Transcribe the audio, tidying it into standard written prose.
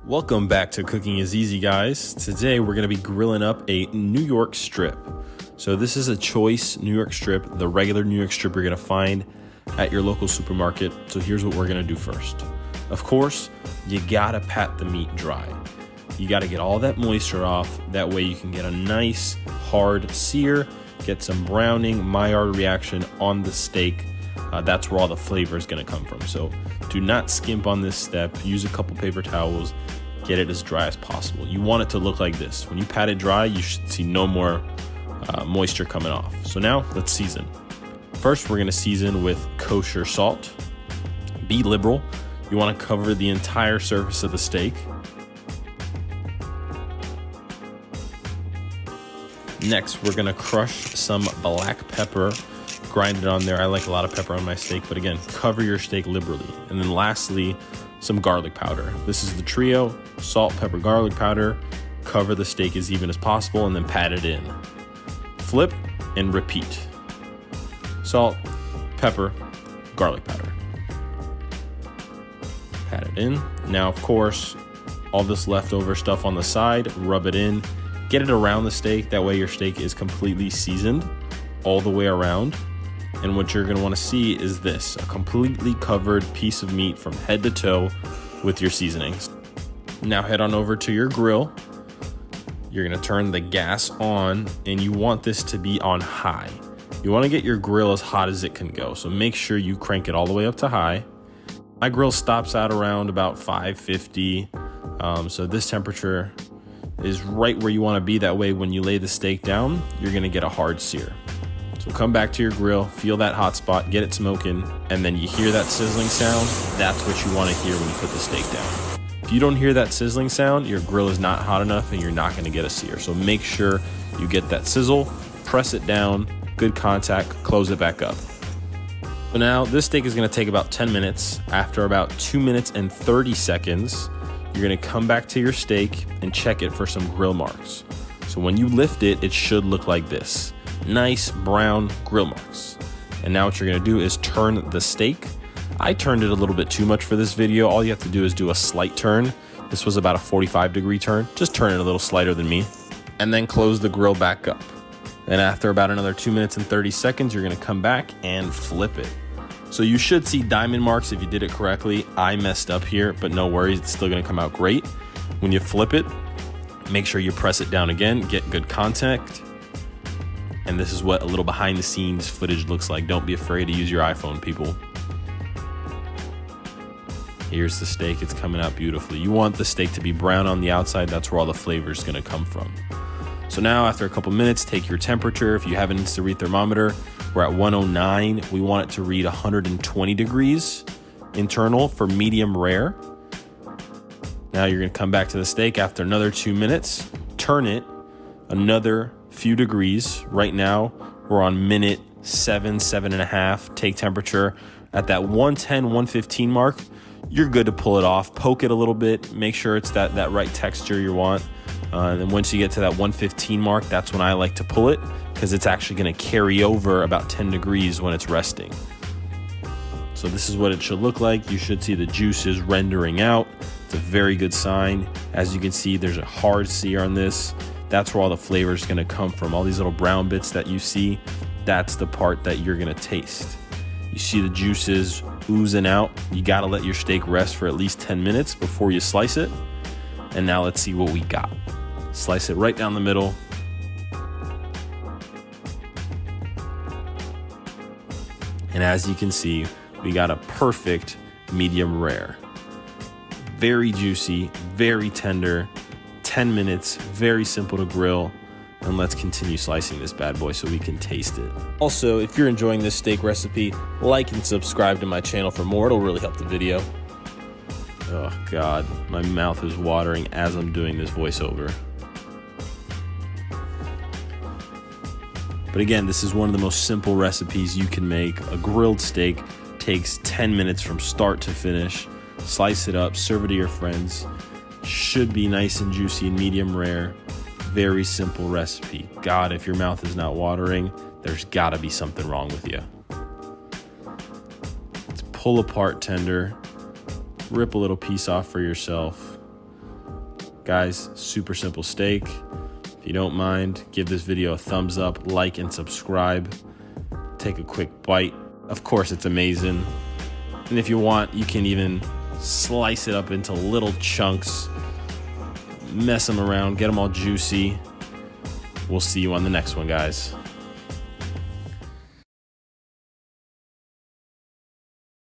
Welcome back to Cooking is Easy, guys. Today we're going to be grilling up a New York strip. So this is a choice New York strip, the regular New York strip you're going to find at your local supermarket. So here's what we're going to do first. Of course, you got to pat the meat dry. You got to get all that moisture off. That way you can get a nice hard sear, get some browning, Maillard reaction on the steak. That's where all the flavor is going to come from. So do not skimp on this step. Use a couple paper towels. Get it as dry as possible. You want it to look like this. When you pat it dry, you should see no more moisture coming off. So now let's season. First, we're going to season with kosher salt. Be liberal. You want to cover the entire surface of the steak. Next, we're going to crush some black pepper. Grind it on there. I like a lot of pepper on my steak, but again, cover your steak liberally. And then lastly, some garlic powder. This is the trio: salt, pepper, garlic powder. Cover the steak as even as possible and then pat it in. Flip and repeat. Salt, pepper, garlic powder. Pat it in. Now, of course, all this leftover stuff on the side, rub it in. Get it around the steak. That way your steak is completely seasoned all the way around. And what you're going to want to see is this: a completely covered piece of meat from head to toe with your seasonings. Now head on over to your grill. You're going to turn the gas on, and you want this to be on high. You want to get your grill as hot as it can go. So make sure you crank it all the way up to high. My grill stops out around about 550. So this temperature is right where you want to be. That way, when you lay the steak down, you're going to get a hard sear. So come back to your grill, feel that hot spot, get it smoking, and then you hear that sizzling sound. That's what you want to hear when you put the steak down. If you don't hear that sizzling sound, your grill is not hot enough and you're not going to get a sear. So make sure you get that sizzle, press it down, good contact, close it back up. So now this steak is going to take about 10 minutes. After about 2 minutes and 30 seconds, you're going to come back to your steak and check it for some grill marks. So when you lift it, it should look like this. Nice brown grill marks. And now what you're going to do is turn the steak. I turned it a little bit too much for this video. All you have to do is do a slight turn. This was about a 45-degree turn. Just turn it a little slighter than me. And then close the grill back up. And after about another 2 minutes and 30 seconds, you're going to come back and flip it. So you should see diamond marks if you did it correctly. I messed up here, but no worries. It's still going to come out great. When you flip it, make sure you press it down again. Get good contact. And this is what a little behind the scenes footage looks like. Don't be afraid to use your iPhone, people. Here's the steak. It's coming out beautifully. You want the steak to be brown on the outside. That's where all the flavor is going to come from. So now after a couple minutes, take your temperature. If you have an instant read thermometer, we're at 109. We want it to read 120 degrees internal for medium rare. Now you're going to come back to the steak after another 2 minutes. Turn it another few degrees. Right now we're on minute 7.5. Take temperature at that 110, 115 mark. You're good to pull it off. Poke it a little bit. Make sure it's that right texture you want. And then once you get to that 115 mark, that's when I like to pull it, because it's actually going to carry over about 10 degrees when it's resting. So this is what it should look like. You should see the juices rendering out. It's a very good sign. As you can see, there's a hard sear on this. That's where all the flavor is going to come from. All these little brown bits that you see, that's the part that you're going to taste. You see the juices oozing out. You got to let your steak rest for at least 10 minutes before you slice it. And now let's see what we got. Slice it right down the middle. And as you can see, we got a perfect medium rare. Very juicy, very tender. 10 minutes, very simple to grill. And let's continue slicing this bad boy so we can taste it. Also, if you're enjoying this steak recipe, like and subscribe to my channel for more. It'll really help the video. Oh God, my mouth is watering as I'm doing this voiceover. But again, this is one of the most simple recipes you can make. A grilled steak takes 10 minutes from start to finish. Slice it up, serve it to your friends. Should be nice and juicy and medium rare. Very simple recipe. God, if your mouth is not watering, there's gotta be something wrong with you. It's pull apart tender. Rip a little piece off for yourself. Guys, super simple steak. If you don't mind, give this video a thumbs up, like, and subscribe. Take a quick bite. Of course, it's amazing. And if you want, you can even slice it up into little chunks, mess them around, get them all juicy. We'll see you on the next one, guys.